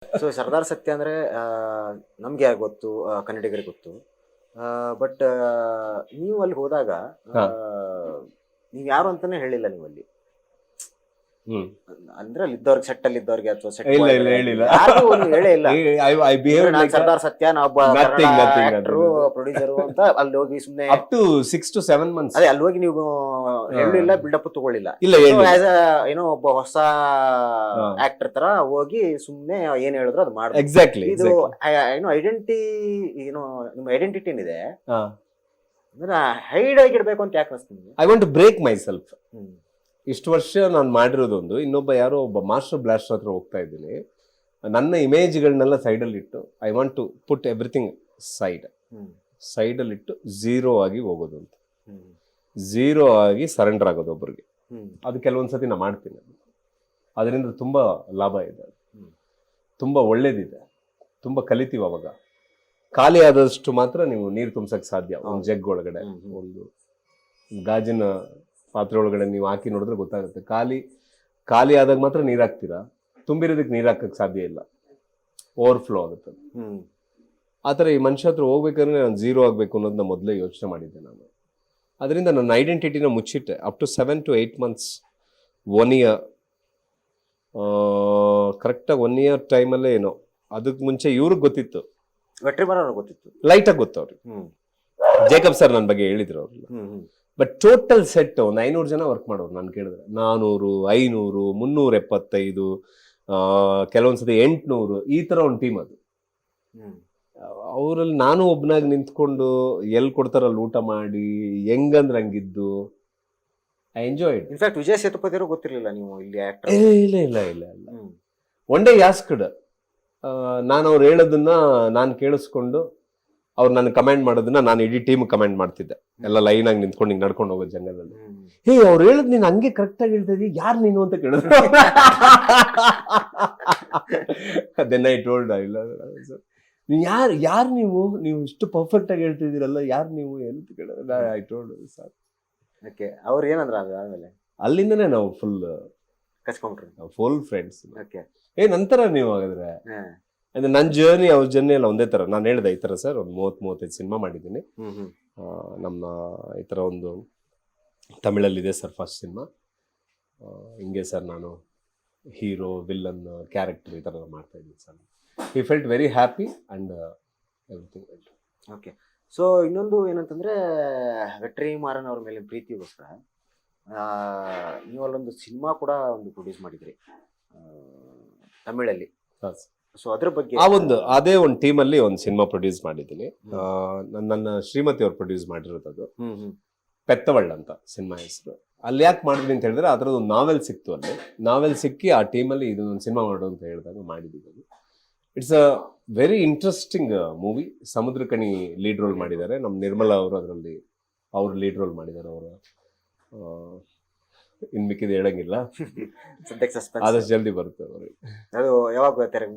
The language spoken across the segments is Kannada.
ಸೊ ಸರ್ದಾರ್ ಸತ್ಯ ಅಂದ್ರೆ ನಮ್ಗೆ ಗೊತ್ತು, ಕನ್ನಡಿಗರಿಗೆ ಗೊತ್ತು. ಬಟ್ ನೀವು ಅಲ್ಲಿ ಹೋದಾಗ ಹಾ. ನೀವು ಯಾರು ಅಂತಾನೆ ಹೇಳಿಲ್ಲ ನೀವು ಅಲ್ಲಿ. ಹ್ಮ್. ಅಂದ್ರೆ ಅಲ್ಲಿ ಇದ್ದವ್ರಿಗೆ ಸೆಟ್ ಅಲ್ಲಿ ಇದ್ದವ್ರಿಗೆ ಅಥವಾ ಸೆಟ್ ಇಲ್ಲ ಇಲ್ಲ ಹೇಳಿಲ್ಲ. ಯಾರಿಗೂ ಒಂದು ಹೇಳೇ ಇಲ್ಲ. I behaved non like Sardar ಸತ್ಯ ನಾ ಒಬ್ಬ nothing, nothing, actor nothing. Producer ಅಂತ ಅಲ್ಲಿ ಹೋಗಿ ಸುಮ್ನೆ up to 6 to 7 months. ಅದೇ ಅಲ್ಲಿ ಹೋಗಿ ನೀವು ಹೇಳಿಲ್ಲ, ಬಿಲ್ಡಪ್ ತಗೊಳ್ಳಿಲ್ಲ. ಇಲ್ಲ So, ಹೇಳಿಲ್ಲ. as a, ಏನೋ ಒಬ್ಬ ಹೊಸ ಆಕ್ಟರ್ ತರ ಹೋಗಿ ಸುಮ್ನೆ ಏನ್ ಹೇಳಿದ್ರು ಅದು ಮಾಡ್ಬೇಕು. ಎಕ್ಸಾಕ್ಟ್ಲಿ. ಇದು ಏನೋ ಐಡೆಂಟಿ, ಏನೋ ನಿಮ್ಮ ಐಡೆಂಟಿಟಿ ಏನಿದೆ ಅಂದ್ರೆ ಹೈಡ್ ಆಗಿಡ್ಬೇಕು ಅಂತ ಯಾಕೆ ಅನಿಸ್ತು ನಿಮ್ಗೆ? I want to break myself. Hmm. ಇಷ್ಟು ವರ್ಷ ನಾನು ಮಾಡಿರೋದೊಂದು, ಇನ್ನೊಬ್ಬ ಯಾರೋ ಒಬ್ಬ ಮಾಸ್ಟರ್ ಬ್ಲಾಸ್ಟರ್ ಹತ್ರ ಹೋಗ್ತಾ ಇದ್ದೀನಿ. ನನ್ನ ಇಮೇಜ್ಗಳನ್ನೆಲ್ಲ ಸೈಡಲ್ಲಿ ಇಟ್ಟು I want to put everything ಸೈಡಲ್ಲಿ ಇಟ್ಟು ಝೀರೋ ಆಗಿ ಹೋಗೋದು ಅಂತ. ಝೀರೋ ಆಗಿ ಸರೆಂಡರ್ ಆಗೋದು ಒಬ್ಬರಿಗೆ. ಅದು ಕೆಲವೊಂದ್ಸತಿ ನಾನು ಮಾಡ್ತೀನಿ. ಅದರಿಂದ ತುಂಬ ಲಾಭ ಇದೆ, ತುಂಬ ಒಳ್ಳೇದಿದೆ, ತುಂಬ ಕಲಿತೀವಿ. ಅವಾಗ ಖಾಲಿ ಆದಷ್ಟು ಮಾತ್ರ ನೀವು ನೀರು ತುಂಬಿಸಕ್ಕೆ ಸಾಧ್ಯ. ಒಂದು ಜಗ್ ಒಳಗಡೆ, ಒಂದು ಗಾಜಿನ ಪಾತ್ರೆ ಒಳಗಡೆ ನೀವು ಹಾಕಿ ನೋಡಿದ್ರೆ ಗೊತ್ತಾಗುತ್ತೆ. ಖಾಲಿ ಆದಾಗ ಮಾತ್ರ ನೀರು ಹಾಕ್ತೀರಾ, ತುಂಬಿರೋದಕ್ಕೆ ನೀರು ಹಾಕಕ್ಕೆ ಸಾಧ್ಯ ಇಲ್ಲ, ಓವರ್ಫ್ಲೋ ಆಗುತ್ತೆ. ಆ ಥರ ಈ ಮನುಷ್ಯ ಹತ್ರ ಹೋಗ್ಬೇಕಾದ್ರೆ ನಾನು ಝೀರೋ ಆಗಬೇಕು ಅನ್ನೋದನ್ನ ಮೊದಲೇ ಯೋಚನೆ ಮಾಡಿದ್ದೆ ನಾನು. ಅದರಿಂದ ನನ್ನ ಐಡೆಂಟಿಟಿನ ಮುಚ್ಚಿಟ್ಟೆ. Up to 7 to 8 months, 1 year, ಕರೆಕ್ಟಾಗಿ 1 year ಟೈಮಲ್ಲೇ ಏನೋ. ಅದಕ್ಕೆ ಮುಂಚೆ ಇವ್ರಿಗೆ ಗೊತ್ತಿತ್ತು, ವೆಟ್ರಿಮಾರನ್ ಗೊತ್ತಿತ್ತು, ಲೈಟಾಗಿ ಗೊತ್ತು ಅವ್ರಿಗೆ. ಜೇಕಬ್ ಸರ್ ನನ್ನ ಬಗ್ಗೆ ಹೇಳಿದ್ರು ಅವ್ರಲ್ಲ. ಬಟ್ ಟೋಟಲ್ ಸೆಟ್ ಒಂದು 500 ಜನ ವರ್ಕ್ ಮಾಡೋರು. ನಾನು ಕೇಳಿದ್ರೆ 400, 500, 375, ಕೆಲವೊಂದ್ಸತಿ 800, ಈ ಥರ ಒಂದು ಟೀಮ್ ಅದು. ಅವರಲ್ಲಿ ನಾನು ಒಬ್ಬನಾಗಿ ನಿಂತ್ಕೊಂಡು ಎಲ್ಲಿ ಕೊಡ್ತಾರಲ್ಲಿ ಊಟ ಮಾಡಿ ಹೆಂಗಂದ್ರೆ ಹಂಗಿದ್ದು I enjoyed. In fact Vijay Sethupathi ಅವರು ಗೊತ್ತಿರಲಿಲ್ಲ ನೀವು ಇಲ್ಲಿ ಆಕ್ಟರ್. ಇಲ್ಲ ಇಲ್ಲ ಇಲ್ಲ ಇಲ್ಲ. ಒನ್ ಡೇ ಯಾಸ್ಕಡ್ ನಾನು ಅವ್ರು ಹೇಳೋದನ್ನ ನಾನು ಕೇಳಿಸ್ಕೊಂಡು, ಅವ್ರು ನಾನು ಕಮೆಂಟ್ ಮಾಡೋದನ್ನ ನಾನು ಇಡೀ ಟೀಮ್ ಕಮೆಂಟ್ ಮಾಡ್ತಿದ್ದೆ. ಎಲ್ಲ ಲೈನ್ ಆಗಿ ನಿಂತ್ಕೊಂಡು ಹಿಂಗೆ ನಡ್ಕೊಂಡು ಹೋಗೋದು ಜಂಗಲಲ್ಲಿ. ಹೇ, ಅವ್ರು ಹೇಳದ್ ನೀನು ಹಂಗೆ ಕರೆಕ್ಟಾಗಿ ಹೇಳ್ತಾ ಇದೀಯ, ಯಾರು ನೀನು ಅಂತ ಕೇಳಿದ್ರು. ದೆನ್ ಐ ಟೋಲ್ಡ್, ಇಲ್ಲ ಸರ್, ಯಾರು ನೀವು ಇಷ್ಟು ಪರ್ಫೆಕ್ಟ್ ಆಗಿ ಹೇಳ್ತಿದ್ದೀರಲ್ಲ, ಯಾರು ನೀವು ಅಂತ ಕೇಳಿದ್ರೆ ಐ ಟೋಲ್ಡ್ ಸರ್. ಓಕೆ, ಅವ್ರು ಏನಂದ್ರ ಆಮೇಲೆ? ಅಲ್ಲಿಂದನೇ ನಾವು ಫುಲ್ ಫ್ರೆಂಡ್ಸ್. ನಂತರ ನೀವು ಹಾಗಾದ್ರೆ ಅಂದ್ರೆ ನನ್ನ ಜರ್ನಿ ಅವ್ರ ಜರ್ನಿ ಎಲ್ಲ ಒಂದೇ ತರ. ನಾನು ಹೇಳಿದೆ ಈ ತರ ಸರ್ ಒಂದು 30-35 ಸಿನಿಮಾ ಮಾಡಿದ್ದೀನಿ. ನಮ್ಮ ಈ ತರ ಒಂದು ತಮಿಳಲ್ಲಿದೆ ಸರ್ ಫಸ್ಟ್ ಸಿನಿಮಾ. ಹಿಂಗೆ ಸರ್ ನಾನು ಹೀರೋ, ವಿಲ್ಲನ್ ಕ್ಯಾರೆಕ್ಟರ್ ಈ ಥರ ಮಾಡ್ತಾ ಇದ್ದೀನಿ sir. He felt very happy and everything. Okay, so ಇನ್ನೊಂದು ಏನಂತಂದರೆ ವೆಟ್ರಿಮಾರನ್ ಅವ್ರ ಮೇಲೆ ಪ್ರೀತಿಗೋಸ್ಕರ ನೀವು ಅಲ್ಲೊಂದು ಸಿನಿಮಾ ಕೂಡ ಒಂದು ಪ್ರೊಡ್ಯೂಸ್ ಮಾಡಿದ್ರಿ ತಮಿಳಲ್ಲಿ. ಸೊ ಅದ್ರ ಬಗ್ಗೆ ಅದೇ ಒಂದು ಟೀಮಲ್ಲಿ ಒಂದು ಸಿನಿಮಾ ಪ್ರೊಡ್ಯೂಸ್ ಮಾಡಿದ್ದೀನಿ. ನನ್ನ ಶ್ರೀಮತಿ ಅವ್ರು ಪ್ರೊಡ್ಯೂಸ್ ಮಾಡಿರೋದು ಅದು. ಪೆತ್ತವಳ್ ಅಂತ ಸಿನಿಮಾ ಹೆಸರು. ಅಲ್ಲಿ ಯಾಕೆ ಮಾಡಿದ್ವಿ ಅಂತ ಹೇಳಿದ್ರೆ ಅದರದ್ದು ಒಂದು ನಾವೆಲ್ ಸಿಕ್ತು. ಅಲ್ಲಿ ನಾವೆಲ್ ಸಿಕ್ಕಿ ಆ ಟೀಮಲ್ಲಿ ಇದೊಂದು ಸಿನಿಮಾ ಮಾಡು ಅಂತ ಹೇಳಿದಾಗ ಮಾಡಿದ್ದೀವಿ. It's a very interesting movie. Samuthirakani lead role ಮಾಡಿದ್ದಾರೆ. ನಮ್ಮ ನಿರ್ಮಲಾ ಅವರು ಅದರಲ್ಲಿ ಅವ್ರು ಲೀಡ್ ರೋಲ್ ಮಾಡಿದ್ದಾರೆ. ಅವರು ಇನ್ ಮಿಕ್ಕಿದ ಹೇಳಂಗಿಲ್ಲ, ಆದಷ್ಟು ಜಲ್ದಿ ಬರುತ್ತೆ ಅವ್ರಿಗೆ. ಅದು ಯಾವಾಗ ತೆರೆಗೆ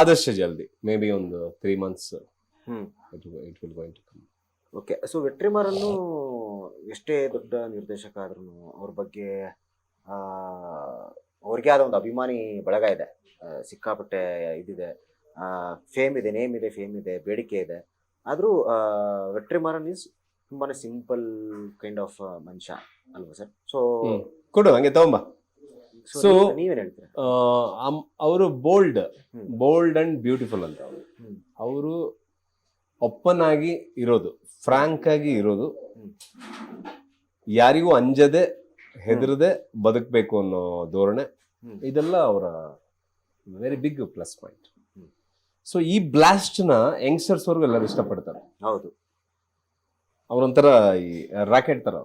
ಆದಷ್ಟು ಜಲ್ದಿ, ಮೇ ಬಿ ಒಂದು 3 months it will going to come. Okay, so ವೆಟ್ರಿಮಾರನ್ನು ಎಷ್ಟೇ ದೊಡ್ಡ ನಿರ್ದೇಶಕ ಆದ್ರೂ ಅವ್ರ ಬಗ್ಗೆ ಅವ್ರಿಗೆ ಆದ ಒಂದು ಅಭಿಮಾನಿ ಬಳಗ ಇದೆ, ಸಿಕ್ಕಾಪಟ್ಟೆ ಇದಿದೆ, ಫೇಮ್ ಇದೆ, ನೇಮ್ ಇದೆ, ಫೇಮ್ ಇದೆ, ಬೇಡಿಕೆ ಇದೆ. ಆದರೂ ವೆಟ್ರಿಮಾರನ್ ಈಸ್ ತುಂಬಾನೇ ಸಿಂಪಲ್ ಕೈಂಡ್ ಆಫ್ ಮನುಷ್ಯ ಅಲ್ವಾ ಸರ್? ಸೊ ಕೊಡು ಹಂಗೆ ತಗೊಂಬ. ಸೊ ನೀವೇನು ಹೇಳ್ತೀರಾ? ಅವರು ಬೋಲ್ಡ್ ಅಂಡ್ ಬ್ಯೂಟಿಫುಲ್ ಅಂತ. ಅವರು ಓಪನ್ ಆಗಿ ಇರೋದು, ಫ್ರಾಂಕ್ ಆಗಿ ಇರೋದು, ಯಾರಿಗೂ ಅಂಜದೆ ಹೆದರದೆ ಬದುಕಬೇಕು ಅನ್ನೋ ಧೋರಣೆ, ಇದೆಲ್ಲ ಅವರ very big plus point. So ಈ ಬ್ಲಾಸ್ಟ್ನ ಯಂಗ್ಸ್ಟರ್ಸ್ ವರ್ಗು ಎಲ್ಲರೂ ಇಷ್ಟಪಡ್ತಾರೆ. ಹೌದು, ಅವ್ರೊಂಥರ ಈ ರಾಕೆಟ್ ತರ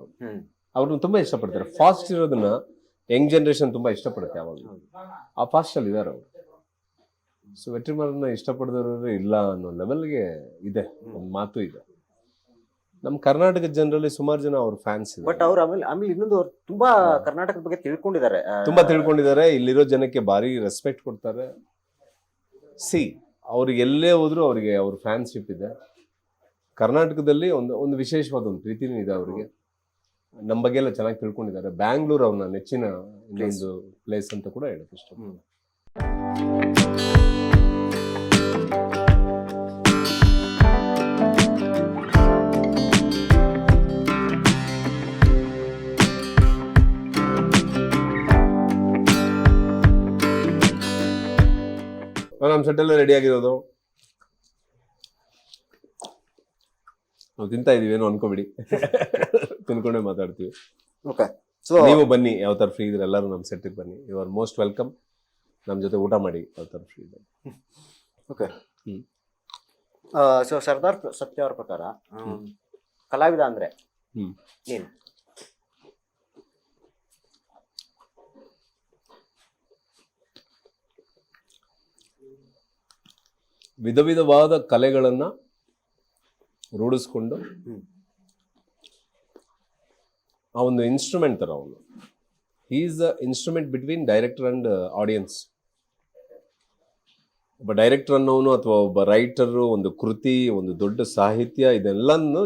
ಅವ್ರನ್ನ ತುಂಬಾ ಇಷ್ಟಪಡ್ತಾರೆ. ಫಾಸ್ಟ್ ಇರೋದನ್ನ ಯಂಗ್ ಜನರೇಷನ್ ತುಂಬಾ ಇಷ್ಟಪಡುತ್ತೆ. ಅವಾಗ ಆ ಫಾಸ್ಟ್ ಅಲ್ಲಿ ಇದಾರೆ ಅವರು. ಸೊ ವೆಟ್ರಿಮಾರನ್ನ ಇಷ್ಟಪಡದವರು ಇಲ್ಲ ಅನ್ನೋ ಲೆವೆಲ್ಗೆ ಇದೆ, ಒಂದು ಮಾತು ಇದೆ. ನಮ್ಮ ಕರ್ನಾಟಕದ ಜನರಲ್ಲಿ ಸುಮಾರು ಜನ ಅವ್ರ ಫ್ಯಾನ್ಸ್ ಇದೆ. ಬಟ್ ಅವ್ರು ಆಮೇಲೆ ಇನ್ನೊಂದು ತುಂಬಾ ಕರ್ನಾಟಕದ ಬಗ್ಗೆ ತಿಳ್ಕೊಂಡಿದ್ದಾರೆ. ಇಲ್ಲಿರೋ ಜನಕ್ಕೆ ಭಾರಿ ರೆಸ್ಪೆಕ್ಟ್ ಕೊಡ್ತಾರೆ. ಅವ್ರಿಗೆ ಎಲ್ಲೇ ಹೋದ್ರು ಅವ್ರಿಗೆ ಅವ್ರ ಫ್ಯಾನ್ಶಿಪ್ ಇದೆ. ಕರ್ನಾಟಕದಲ್ಲಿ ಒಂದು ವಿಶೇಷವಾದ ಒಂದು ಪ್ರೀತಿನೂ ಇದೆ ಅವರಿಗೆ. ನಮ್ಮ ಬಗ್ಗೆ ಎಲ್ಲ ಚೆನ್ನಾಗಿ ತಿಳ್ಕೊಂಡಿದ್ದಾರೆ. ಬ್ಯಾಂಗ್ಳೂರ್ ಅವ್ರನ್ನ ನೆಚ್ಚಿನ ಇನ್ನೊಂದು ಪ್ಲೇಸ್ ಅಂತ ಕೂಡ ಹೇಳಕ್ಕೆ ಇಷ್ಟ. ನಮ್ಮ ಸೆಟ್ಟಲ್ಲೇ ರೆಡಿ ಆಗಿರೋದು. ನಾವು ತಿಂತಾ ಇದೀವಿ ಏನೋ ಅನ್ಕೋಬಿಡಿ. ತಿನ್ಕೊಂಡೇ ಮಾತಾಡ್ತೀವಿ. ಓಕೆ. ಸೊ ನೀವು ಬನ್ನಿ, ಯಾವ ಥರ ಫ್ರೀ ಇದ್ರೆ ಎಲ್ಲರೂ ನಮ್ಮ ಸೆಟ್ಟಿಗೆ ಬನ್ನಿ. You are most welcome. ನಮ್ಮ ಜೊತೆ ಊಟ ಮಾಡಿ ಯಾವ ಥರ ಫ್ರೀ ಇದೆ. ಓಕೆ. ಸೊ ಸರ್ದಾರ್ ಸತ್ಯ ಅವ್ರ ಪ್ರಕಾರ ಕಲಾವಿದ ಅಂದ್ರೆ ಏನು? ವಿಧ ವಿಧವಾದ ಕಲೆಗಳನ್ನು ರೂಢಿಸ್ಕೊಂಡು ಆ ಒಂದು ಇನ್ಸ್ಟ್ರೂಮೆಂಟ್ ಥರ ಅವನು. He is the instrument between director and audience. ಒಬ್ಬ ಡೈರೆಕ್ಟರ್ ಅನ್ನೋನು ಅಥವಾ ಒಬ್ಬ ರೈಟರು, ಒಂದು ಕೃತಿ, ಒಂದು ದೊಡ್ಡ ಸಾಹಿತ್ಯ, ಇದೆಲ್ಲನೂ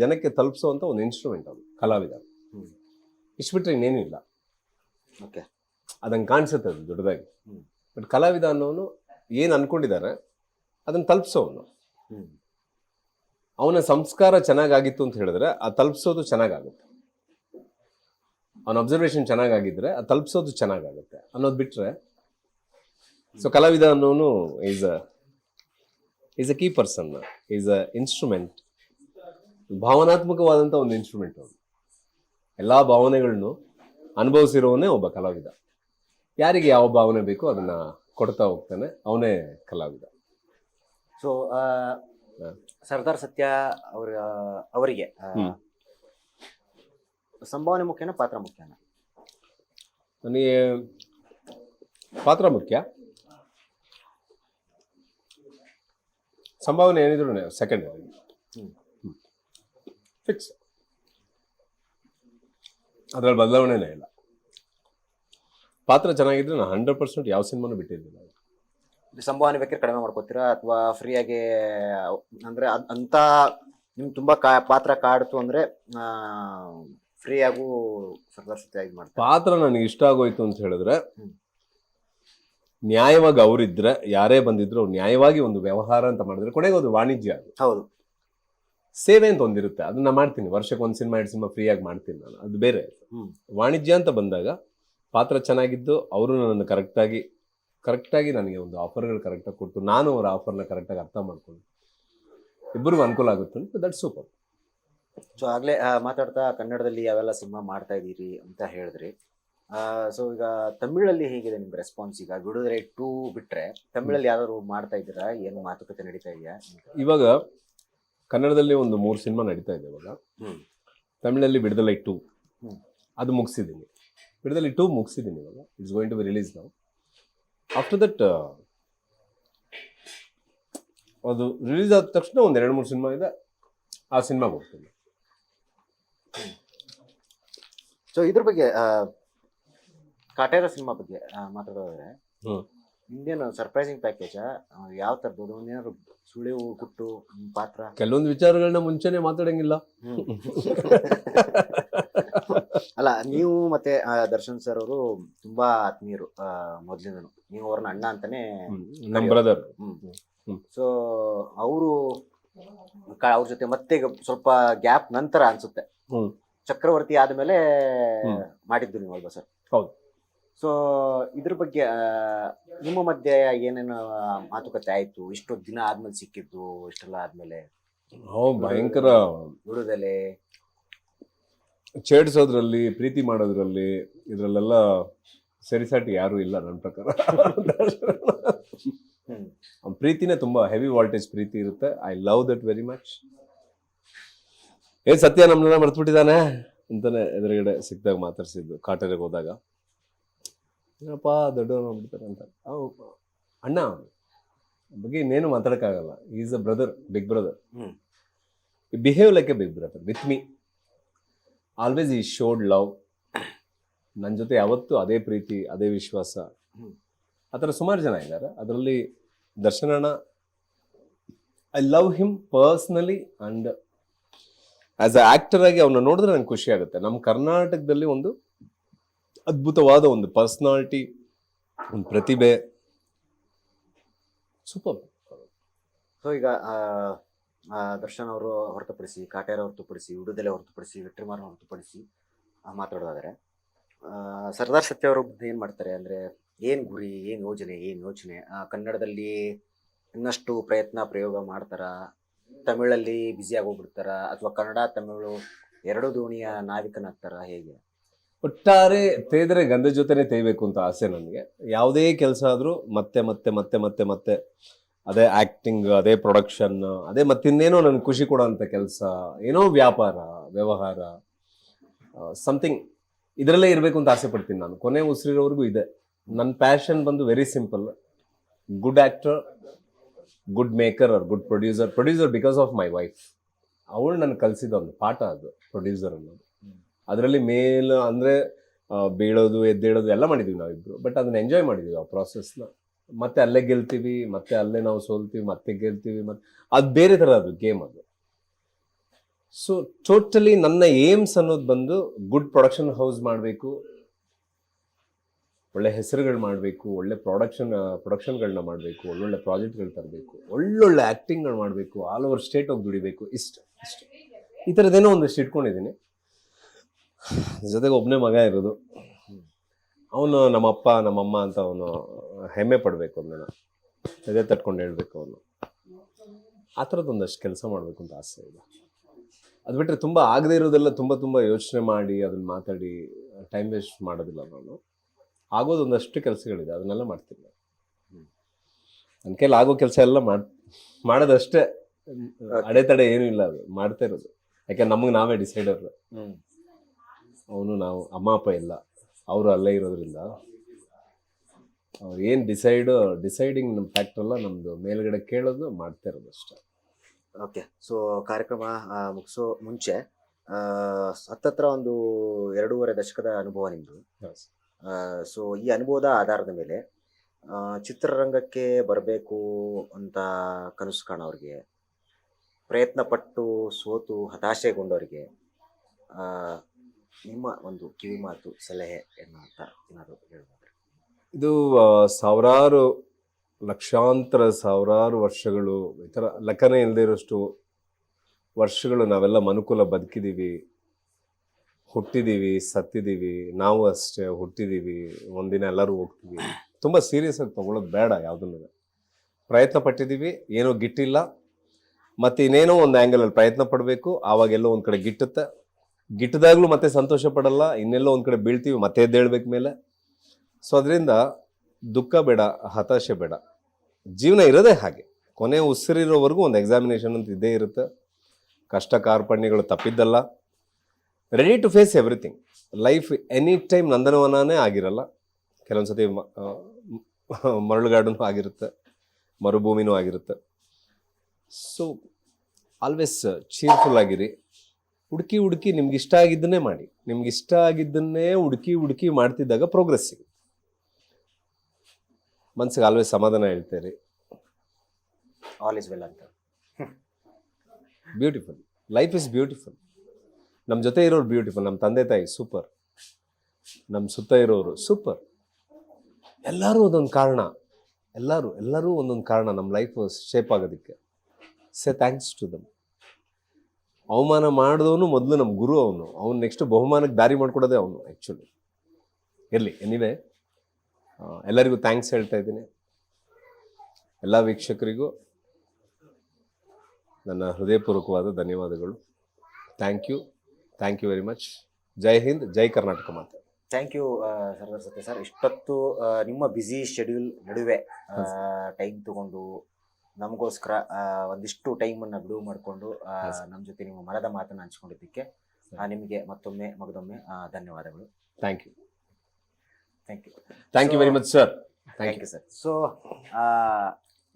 ಜನಕ್ಕೆ ತಲುಪಿಸುವಂಥ ಒಂದು ಇನ್ಸ್ಟ್ರೂಮೆಂಟ್ ಅವನು ಕಲಾವಿದ. ಇಷ್ಟು ಬಿಟ್ಟರೆ ಇನ್ನೇನು ಇಲ್ಲ. ಓಕೆ. ಅದಂಗೆ ಕಾಣಿಸುತ್ತೆ ಅದು ದೊಡ್ಡದಾಗಿ. ಬಟ್ ಕಲಾವಿದ ಅನ್ನೋನು ಏನು ಅನ್ಕೊಂಡಿದ್ದಾರೆ ಅದನ್ನು ತಲುಪಿಸೋನು. ಅವನ ಸಂಸ್ಕಾರ ಚೆನ್ನಾಗಾಗಿತ್ತು ಅಂತ ಹೇಳಿದ್ರೆ ಆ ತಲುಪಿಸೋದು ಚೆನ್ನಾಗಾಗುತ್ತೆ. ಅವನ ಅಬ್ಸರ್ವೇಷನ್ ಚೆನ್ನಾಗಾಗಿದ್ರೆ ಆ ತಲುಪಿಸೋದು ಚೆನ್ನಾಗಾಗುತ್ತೆ ಅನ್ನೋದು ಬಿಟ್ಟರೆ, ಸೊ ಕಲಾವಿದ ಅನ್ನೋನು is a key person, is a instrument. ಭಾವನಾತ್ಮಕವಾದಂಥ ಒಂದು ಇನ್ಸ್ಟ್ರೂಮೆಂಟ್ ಅವನು. ಎಲ್ಲ ಭಾವನೆಗಳನ್ನು ಅನುಭವಿಸಿರೋವನೇ ಒಬ್ಬ ಕಲಾವಿದ. ಯಾರಿಗೆ ಯಾವ ಭಾವನೆ ಬೇಕೋ ಅದನ್ನ ಕೊಡ್ತಾ ಹೋಗ್ತಾನೆ, ಅವನೇ ಕಲಾವಿದ. ಸೊ ಸರ್ದಾರ್ ಸತ್ಯ ಅವರಿಗೆ ಸಂಭಾವನೆ ಮುಖ್ಯನಾ ಪಾತ್ರ ಮುಖ್ಯನಾ? ನನಗೆ ಪಾತ್ರ ಮುಖ್ಯ. ಸಂಭಾವನೆ ಏನಿದ್ರು ಸೆಕೆಂಡ್ ಫಿಕ್ಸ್. ಅದ್ರಲ್ಲಿ ಬದಲಾವಣೆನೇ ಇಲ್ಲ. ಪಾತ್ರ ಚೆನ್ನಾಗಿದ್ರೆ ನಾನು 100% ಯಾವ ಸಿನಿಮಾನು ಬಿಟ್ಟಿದ್ದಿಲ್ಲ. ಸಂಭಾವನೆ ಬೇಕಾದ್ರೆ ಕಡಿಮೆ ಮಾಡ್ಕೋತೀರಾ ಅಥವಾ ಫ್ರೀಯಾಗಿ ಅಂದ್ರೆ ಅಂತ ನಿಮ್ಗೆ ತುಂಬಾ ಪಾತ್ರ ಕಾಡ್ತು ಅಂದ್ರೆ ಫ್ರೀಯಾಗೂ ಸರ್ದಾರ್ ಸತ್ಯ ಇದು ಮಾಡ್ತಾರೆ? ಪಾತ್ರ ನನಗೆ ಇಷ್ಟ ಆಗೋಯ್ತು ಅಂತ ಹೇಳಿದ್ರೆ, ನ್ಯಾಯವಾಗಿ ಅವರಿದ್ರೆ, ಯಾರೇ ಬಂದಿದ್ರು ಅವ್ರು ನ್ಯಾಯವಾಗಿ ಒಂದು ವ್ಯವಹಾರ ಅಂತ ಮಾಡಿದ್ರೆ ಕೊನೆಗೆ ಅದು ವಾಣಿಜ್ಯ. ಹೌದು. ಸೇವೆ ಅಂತ ಒಂದಿರುತ್ತೆ, ಅದನ್ನ ಮಾಡ್ತೀನಿ. ವರ್ಷಕ್ಕೆ ಒಂದು ಸಿನಿಮಾ 2 ಸಿನಿಮಾ ಫ್ರೀಯಾಗಿ ಮಾಡ್ತೀನಿ ನಾನು, ಅದು ಬೇರೆ. ವಾಣಿಜ್ಯ ಅಂತ ಬಂದಾಗ ಪಾತ್ರ ಚೆನ್ನಾಗಿದ್ದು ಅವರು ನನ್ನನ್ನು ಕರೆಕ್ಟಾಗಿ ನನಗೆ ಒಂದು ಆಫರ್ಗಳು ಕರೆಕ್ಟಾಗಿ ಕೊಟ್ಟು ನಾನು ಅವರ ಆಫರ್ನ ಕರೆಕ್ಟಾಗಿ ಅರ್ಥ ಮಾಡ್ಕೊಂಡು ಇಬ್ಬರಿಗೂ ಅನುಕೂಲ ಆಗುತ್ತೆ ಅಂತ ದಟ್ ಸೂಪರ್. ಸೊ ಆಗಲೇ ಮಾತಾಡ್ತಾ ಕನ್ನಡದಲ್ಲಿ ಯಾವೆಲ್ಲ ಸಿನಿಮಾ ಮಾಡ್ತಾ ಇದ್ದೀರಿ ಅಂತ ಹೇಳಿದ್ರಿ. ಸೊ ಈಗ ತಮಿಳಲ್ಲಿ ಹೇಗಿದೆ ನಿಮ್ಗೆ ರೆಸ್ಪಾನ್ಸ್? ಈಗ ಬಿಡುದರೆ 2 ಬಿಟ್ರೆ ತಮಿಳಲ್ಲಿ ಯಾವ್ದಾದ್ರು ಮಾಡ್ತಾ ಇದ್ದೀರಾ? ಏನು ಮಾತುಕತೆ ನಡೀತಾ ಇದೆಯಾ? ಇವಾಗ ಕನ್ನಡದಲ್ಲಿ ಒಂದು 3 ಸಿನಿಮಾ ನಡೀತಾ ಇದೆ ಇವಾಗ. ತಮಿಳಲ್ಲಿ ಬಿಡುದಲೈ 2 ಅದು ಮುಗಿಸಿದ್ದೀನಿ. ಬಿಡುದಲೈ 2 ಮುಗಿಸಿದ್ದೀನಿ ಇವಾಗ. It's going to be release now. After that ಅದು ರಿಲೀಸ್ ಆದ ತಕ್ಷಣ ಒಂದು 2-3 ಸಿನಿಮಾ ಇದೆ, ಆ ಸಿನಿಮಾಗೆ ಹೋಗ್ತೀನಿ. ಸೊ ಇದ್ರ ಬಗ್ಗೆ ಕಾಟೇರ ಸಿನಿಮಾ ಬಗ್ಗೆ ಮಾತಾಡೋದ್ರೆ ನಿಮ್ದೇನು ಸರ್ಪ್ರೈಸಿಂಗ್ ಪ್ಯಾಕೇಜಾ? ಯಾವ ಥರದ್ದು? ಒಂದೇನಾದ್ರು ಸುಳಿವು ಕುಟ್ಟು ಪಾತ್ರ? ಕೆಲವೊಂದು ವಿಚಾರಗಳನ್ನ ಮುಂಚೆನೆ ಮಾತಾಡಂಗಿಲ್ಲ. ಅಲ್ಲ, ನೀವು ಮತ್ತೆ ದರ್ಶನ್ ಸರ್ ಅವರು ತುಂಬಾ ಆತ್ಮೀಯರು ಮೊದ್ಲಿಂದನು. ನೀವು ಅವ್ರನ್ನ ಅಣ್ಣ ಅಂತಾನೆ ನಮ್ಮ ಬ್ರದರ್. ಸೊ ಅವರು ಅವ್ರ ಜೊತೆ ಮತ್ತೆ ಸ್ವಲ್ಪ ಗ್ಯಾಪ್ ನಂತರ ಅನ್ಸುತ್ತೆ ಚಕ್ರವರ್ತಿ ಆದ್ಮೇಲೆ ಮಾಡಿದ್ದು ನೀವು ಅಲ್ವಾ ಸರ್? ಹೌದು. ಸೊ ಇದ್ರ ಬಗ್ಗೆ ನಿಮ್ಮ ಮಧ್ಯೆ ಏನೇನು ಮಾತುಕತೆ ಆಯ್ತು? ಇಷ್ಟು ದಿನ ಆದ್ಮೇಲೆ ಸಿಕ್ಕಿದ್ದು, ಇಷ್ಟೆಲ್ಲ ಆದ್ಮೇಲೆ ಭಯಂಕರ ಬಿಡುದಲೆ ಛೇಡಿಸೋದ್ರಲ್ಲಿ, ಪ್ರೀತಿ ಮಾಡೋದ್ರಲ್ಲಿ, ಇದ್ರಲ್ಲೆಲ್ಲ ಸರಿಸಾಟಿ ಯಾರು ಇಲ್ಲ ನನ್ನ ಪ್ರಕಾರ. ಪ್ರೀತಿನೇ ತುಂಬಾ ಹೆವಿ ವಾಲ್ಟೇಜ್ ಪ್ರೀತಿ ಇರುತ್ತೆ. I love that very much. ಏನ್ ಸತ್ಯ ನಮ್ಮನ್ನ ಮರ್ತ್ಬಿಟ್ಟಿದ್ದಾನೆ ಅಂತಾನೆ ಎದುರುಗಡೆ ಸಿಕ್ಕಿದಾಗ ಮಾತಾಡ್ಸಿದ್ದು ಕಾಟೇರಿಗೆ ಹೋದಾಗ. ಏನಪ್ಪ ದೊಡ್ಡವನಾಗ್ಬಿಡ್ತಾರೆ ಅಂತ. ಅಣ್ಣ ಬಗ್ಗೆ ಇನ್ನೇನು ಮಾತಾಡಕ್ಕಾಗಲ್ಲ. Is a brother, big brother. Behave like a big brother with me. Always he showed love. ನನ್ನ ಜೊತೆ ಯಾವತ್ತೂ ಅದೇ ಪ್ರೀತಿ, ಅದೇ ವಿಶ್ವಾಸ. ಆ ಥರ ಸುಮಾರು ಜನ ಇದ್ದಾರೆ. ಅದರಲ್ಲಿ ದರ್ಶನ್ ಅಣ್ಣ, I love him personally and as a actor ಆಗಿ ಅವನ್ನ ನೋಡಿದ್ರೆ ನಂಗೆ ಖುಷಿ ಆಗುತ್ತೆ. ನಮ್ಮ ಕರ್ನಾಟಕದಲ್ಲಿ ಒಂದು ಅದ್ಭುತವಾದ ಒಂದು ಪರ್ಸನಾಲಿಟಿ, ಒಂದು ಪ್ರತಿಭೆ, ಸೂಪರ್. ಸೊ ಈಗ ದರ್ಶನ್ ಅವರು ಹೊರತುಪಡಿಸಿ, ಕಾಟೇರ ಹೊರತುಪಡಿಸಿ, ಉಡುದಲೆ ಹೊರತುಪಡಿಸಿ, ವೆಟ್ರಿಮಾರನ್ ಹೊರತುಪಡಿಸಿ ಮಾತಾಡೋದಾದ್ರೆ, ಸರ್ದಾರ್ ಸತ್ಯ ಅವರು ಏನು ಮಾಡ್ತಾರೆ ಅಂದರೆ, ಏನು ಗುರಿ, ಏನು ಯೋಚನೆ ಕನ್ನಡದಲ್ಲಿ ಇನ್ನಷ್ಟು ಪ್ರಯೋಗ ಮಾಡ್ತಾರ, ತಮಿಳಲ್ಲಿ ಬ್ಯುಸಿ ಆಗೋಗ್ಬಿಡ್ತಾರ, ಅಥವಾ ಕನ್ನಡ ತಮಿಳು ಎರಡು ದೋಣಿಯ ನಾವಿಕನಾಗ್ತಾರ, ಹೇಗೆ? ಒಟ್ಟಾರೆ ತೇದ್ರೆ ಗಂಧ ಜೊತೆನೆ ತೇಯ್ಬೇಕು ಅಂತ ಆಸೆ ನನಗೆ. ಯಾವುದೇ ಕೆಲಸ ಆದರೂ ಮತ್ತೆ ಮತ್ತೆ ಮತ್ತೆ ಮತ್ತೆ ಮತ್ತೆ ಅದೇ ಆ್ಯಕ್ಟಿಂಗ್, ಅದೇ ಪ್ರೊಡಕ್ಷನ್, ಅದೇ ಮತ್ತಿನ್ನೇನೋ ನನಗೆ ಖುಷಿ ಕೊಡೋಂಥ ಕೆಲಸ, ಏನೋ ವ್ಯಾಪಾರ ವ್ಯವಹಾರ ಸಮಥಿಂಗ್ ಇದರಲ್ಲೇ ಇರಬೇಕು ಅಂತ ಆಸೆ ಪಡ್ತೀನಿ ನಾನು. ಕೊನೆ ಉಸಿರಿರೋವರೆಗೂ ಇದೆ. ನನ್ನ ಪ್ಯಾಷನ್ ಬಂದು very simple: good actor, good maker are good producer because of my wife. ಅವಳು ನನಗೆ ಕಲಿಸಿದ ಒಂದು ಪಾಠ ಅದು ಪ್ರೊಡ್ಯೂಸರ್ ಅನ್ನೋದು. ಅದರಲ್ಲಿ ಮೇಲ್ ಅಂದರೆ ಬೀಳೋದು ಎದ್ದೇಳೋದು ಎಲ್ಲ ಮಾಡಿದ್ದೀವಿ ನಾವಿಬ್ಬರು, ಬಟ್ ಅದನ್ನ ಎಂಜಾಯ್ ಮಾಡಿದ್ದೀವಿ ಆ ಪ್ರಾಸೆಸ್ನ. ಮತ್ತೆ ಅಲ್ಲೇ ಗೆಲ್ತೀವಿ, ಮತ್ತೆ ಅಲ್ಲೇ ನಾವು ಸೋಲ್ತೀವಿ, ಮತ್ತೆ ಗೆಲ್ತೀವಿ, ಮತ್ತೆ ಅದು ಬೇರೆ ಥರ ಅದು ಗೇಮ್ ಅದು. ಸೊ ಟೋಟಲಿ ನನ್ನ ಏಮ್ಸ್ ಅನ್ನೋದು ಬಂದು ಗುಡ್ ಪ್ರೊಡಕ್ಷನ್ ಹೌಸ್ ಮಾಡಬೇಕು, ಒಳ್ಳೆ ಹೆಸರುಗಳು ಮಾಡಬೇಕು, ಒಳ್ಳೆ ಪ್ರೊಡಕ್ಷನ್ಗಳನ್ನ ಮಾಡಬೇಕು, ಒಳ್ಳೊಳ್ಳೆ ಪ್ರಾಜೆಕ್ಟ್ಗಳು ತರಬೇಕು, ಒಳ್ಳೊಳ್ಳೆ ಆ್ಯಕ್ಟಿಂಗ್ಗಳು ಮಾಡಬೇಕು, ಆಲ್ ಓವರ್ ಸ್ಟೇಟ್ ಹೋಗಿ ದುಡಿಬೇಕು, ಇಷ್ಟು ಈ ಥರದ್ದೇನೋ ಒಂದಷ್ಟು ಇಟ್ಕೊಂಡಿದ್ದೀನಿ. ಜೊತೆಗೆ ಒಬ್ಬನೇ ಮಗ ಇರೋದು, ಅವನು ನಮ್ಮಪ್ಪ ನಮ್ಮಮ್ಮ ಅಂತ ಅವನು ಹೆಮ್ಮೆ ಪಡಬೇಕು, ಅದನ್ನ ಎದೆ ತಟ್ಕೊಂಡು ಹೇಳ್ಬೇಕು ಅವನು. ಆ ಥರದ್ದೊಂದಷ್ಟು ಕೆಲಸ ಮಾಡಬೇಕು ಅಂತ ಆಸೆ ಇದೆ. ಅದು ಬಿಟ್ಟರೆ ತುಂಬ ಆಗದೆ ಇರೋದೆಲ್ಲ ತುಂಬ ಯೋಚನೆ ಮಾಡಿ ಅದನ್ನು ಮಾತಾಡಿ ಟೈಮ್ ವೇಸ್ಟ್ ಮಾಡೋದಿಲ್ಲ ನಾನು. ಆಗೋದು ಒಂದಷ್ಟು ಕೆಲಸಗಳಿದೆ, ಅದನ್ನೆಲ್ಲ ಮಾಡ್ತೀನಿ ನಾನು. ನನ್ನ ಕೈಲಿ ಆಗೋ ಕೆಲಸ ಎಲ್ಲ ಮಾಡೋದಷ್ಟೇ, ಅಡೆತಡೆ ಏನೂ ಇಲ್ಲ, ಅದು ಮಾಡ್ತಾ ಇರೋದು. ಯಾಕೆ ನಮಗೆ ನಾವೇ ಡಿಸೈಡರ್. ಅವನು ನಾವು ಅಮ್ಮ ಅಪ್ಪ ಇಲ್ಲ, ಅವರು ಅಲ್ಲೇ ಇರೋದ್ರಿಂದ ಅವ್ರು ಏನು ಡಿಸೈಡಿಂಗ್ ನಮ್ಮ ಫ್ಯಾಕ್ಟ್ರಲ್ಲ, ನಮ್ಮದು ಮೇಲ್ಗಡೆ ಕೇಳೋದು ಮಾಡ್ತಾ ಇರೋದು ಅಷ್ಟೇ. ಓಕೆ. ಸೊ ಕಾರ್ಯಕ್ರಮ ಮುಗಿಸೋ ಮುಂಚೆ ಹತ್ತತ್ರ ಒಂದು 2.5 ದಶಕದ ಅನುಭವ ನಿಮ್ಮದು. ಸೊ ಈ ಅನುಭವದ ಆಧಾರದ ಮೇಲೆ ಚಿತ್ರರಂಗಕ್ಕೆ ಬರಬೇಕು ಅಂತ ಕನಸು ಕಾಣೋರಿಗೆ, ಪ್ರಯತ್ನ ಪಟ್ಟು ಸೋತು ಹತಾಶೆಗೊಂಡವರಿಗೆ ನಿಮ್ಮ ಒಂದು ಕಿವಿ ಮಾತು, ಸಲಹೆ ಅಂತ ಏನಾದರೂ ಹೇಳ್ಬೋದ್ರಿ? ಇದು ಸಾವಿರಾರು ವರ್ಷಗಳು, ಈ ಥರ ಲೆಕ್ಕನೇ ಇಲ್ಲದೆ ಇರೋಷ್ಟು ವರ್ಷಗಳು ನಾವೆಲ್ಲ ಮನುಕುಲ ಬದುಕಿದ್ದೀವಿ, ಹುಟ್ಟಿದ್ದೀವಿ, ಸತ್ತಿದ್ದೀವಿ. ನಾವು ಅಷ್ಟೇ ಹುಟ್ಟಿದ್ದೀವಿ, ಒಂದಿನ ಎಲ್ಲರೂ ಹೋಗ್ತೀವಿ. ತುಂಬ ಸೀರಿಯಸ್ ಆಗಿ ತೊಗೊಳೋದು ಬೇಡ. ಯಾವುದನ್ನು ಪ್ರಯತ್ನ ಪಟ್ಟಿದ್ದೀವಿ, ಏನೋ ಗಿಟ್ಟಿಲ್ಲ, ಮತ್ತು ಇನ್ನೇನೋ ಒಂದು ಆ್ಯಂಗಲಲ್ಲಿ ಪ್ರಯತ್ನ ಪಡಬೇಕು. ಆವಾಗೆಲ್ಲೋ ಒಂದು ಕಡೆ ಗಿಟ್ಟದಾಗಲೂ ಮತ್ತೆ ಸಂತೋಷ ಪಡಲ್ಲ, ಇನ್ನೆಲ್ಲೋ ಒಂದು ಕಡೆ ಬೀಳ್ತೀವಿ, ಮತ್ತೆ ಎದ್ದೇಳ್ಬೇಕು ಮೇಲೆ. ಸೊ ಅದರಿಂದ ದುಃಖ ಬೇಡ, ಹತಾಶೆ ಬೇಡ. ಜೀವನ ಇರೋದೇ ಹಾಗೆ, ಕೊನೆ ಉಸಿರಿರೋವರೆಗೂ ಒಂದು ಎಕ್ಸಾಮಿನೇಷನ್ ಅಂತ ಇದ್ದೇ ಇರುತ್ತೆ. ಕಷ್ಟ ಕಾರ್ಪಣ್ಯಗಳು ತಪ್ಪಿದ್ದಲ್ಲ. Ready to face everything. Life any time ನಂದನವನೇ ಆಗಿರಲ್ಲ. ಕೆಲವೊಂದು ಸತಿ ಮರಳುಗಾಡೂ ಆಗಿರುತ್ತೆ, ಮರುಭೂಮಿನೂ ಆಗಿರುತ್ತೆ. ಸೊ ಆಲ್ವೇಸ್ ಚೀರ್ಫುಲ್ ಆಗಿರಿ. ಹುಡುಕಿ ನಿಮ್ಗೆ ಇಷ್ಟ ಆಗಿದ್ದನ್ನೇ ಮಾಡಿ. ನಿಮ್ಗೆ ಇಷ್ಟ ಆಗಿದ್ದನ್ನೇ ಹುಡುಕಿ ಮಾಡ್ತಿದ್ದಾಗ ಪ್ರೋಗ್ರೆಸ್ ಸಿಗುತ್ತೆ. ಮನ್ಸಿಗೆ ಆಲ್ವೇಸ್ ಸಮಾಧಾನ ಹೇಳ್ತೇರಿ. ಆಲ್ ಇಸ್ ವೆಲ್ ಅಂತ. Beautiful life is beautiful. ನಮ್ಮ ಜೊತೆ ಇರೋರು ಬ್ಯೂಟಿಫುಲ್. ನಮ್ಮ ತಂದೆ ತಾಯಿ ಸೂಪರ್, ನಮ್ಮ ಸುತ್ತ ಇರೋರು ಸೂಪರ್. ಎಲ್ಲರೂ ಒಂದೊಂದು ಕಾರಣ, ಎಲ್ಲರೂ ಒಂದೊಂದು ಕಾರಣ ನಮ್ಮ ಲೈಫ್ ಶೇಪ್ ಆಗೋದಕ್ಕೆ. Say thanks to them. ಅವಮಾನ ಮಾಡಿದವನು ಮೊದಲು ನಮ್ಮ ಗುರು. ಅವನು ನೆಕ್ಸ್ಟ್ ಬಹುಮಾನಕ್ಕೆ ದಾರಿ ಮಾಡಿಕೊಡೋದೇ ಅವನು ಆ್ಯಕ್ಚುಲಿ. ಇರಲಿ, ಎನಿವೆ ಎಲ್ಲರಿಗೂ ಥ್ಯಾಂಕ್ಸ್ ಹೇಳ್ತಾ ಇದ್ದೀನಿ. ಎಲ್ಲ ವೀಕ್ಷಕರಿಗೂ ನನ್ನ ಹೃದಯಪೂರ್ವಕವಾದ ಧನ್ಯವಾದಗಳು. Thank you very much. ಜೈ ಹಿಂದ್, ಜೈ ಕರ್ನಾಟಕ ಮಾತೆ. ಥ್ಯಾಂಕ್ ಯು ಸರ್ದಾರ್ ಸತ್ಯ ಸರ್. ಇಷ್ಟೊತ್ತು ನಿಮ್ಮ ಬ್ಯುಸಿ ಶೆಡ್ಯೂಲ್ ನಡುವೆ ಟೈಮ್ ತಗೊಂಡು ನಮಗೋಸ್ಕರ ಒಂದಿಷ್ಟು ಟೈಮನ್ನು ಬಿಡುವು ಮಾಡಿಕೊಂಡು ನಮ್ಮ ಜೊತೆ ನಿಮ್ಮ ಮನದ ಮಾತನ್ನು ಹಂಚ್ಕೊಂಡಿದ್ದಕ್ಕೆ ನಿಮಗೆ ಮಗದೊಮ್ಮೆ ಧನ್ಯವಾದಗಳು. Thank you very much sir. Thank you sir. So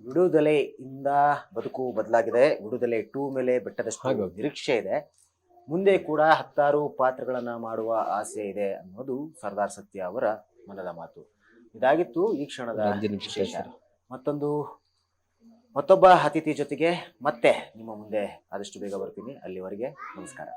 ವಿಡುದಲೆಯಿಂದ ಬದುಕು ಬದಲಾಗಿದೆ. ವಿಡುದಲೆ 2 ಮೇಲೆ ಬೆಟ್ಟದಷ್ಟು ನಿರೀಕ್ಷೆ ಇದೆ. ಮುಂದೆ ಕೂಡ 10 ಪಾತ್ರಗಳನ್ನು ಮಾಡುವ ಆಸೆ ಇದೆ ಅನ್ನೋದು ಸರ್ದಾರ್ ಸತ್ಯ ಅವರ ಮನದ ಮಾತು. ಇದಾಗಿತ್ತು ಈ ಕ್ಷಣದ ವಿಶೇಷ. ಮತ್ತೊಬ್ಬ ಅತಿಥಿ ಜೊತೆಗೆ ಮತ್ತೆ ನಿಮ್ಮ ಮುಂದೆ ಆದಷ್ಟು ಬೇಗ ಬರ್ತೀನಿ. ಅಲ್ಲಿವರೆಗೆ ನಮಸ್ಕಾರ.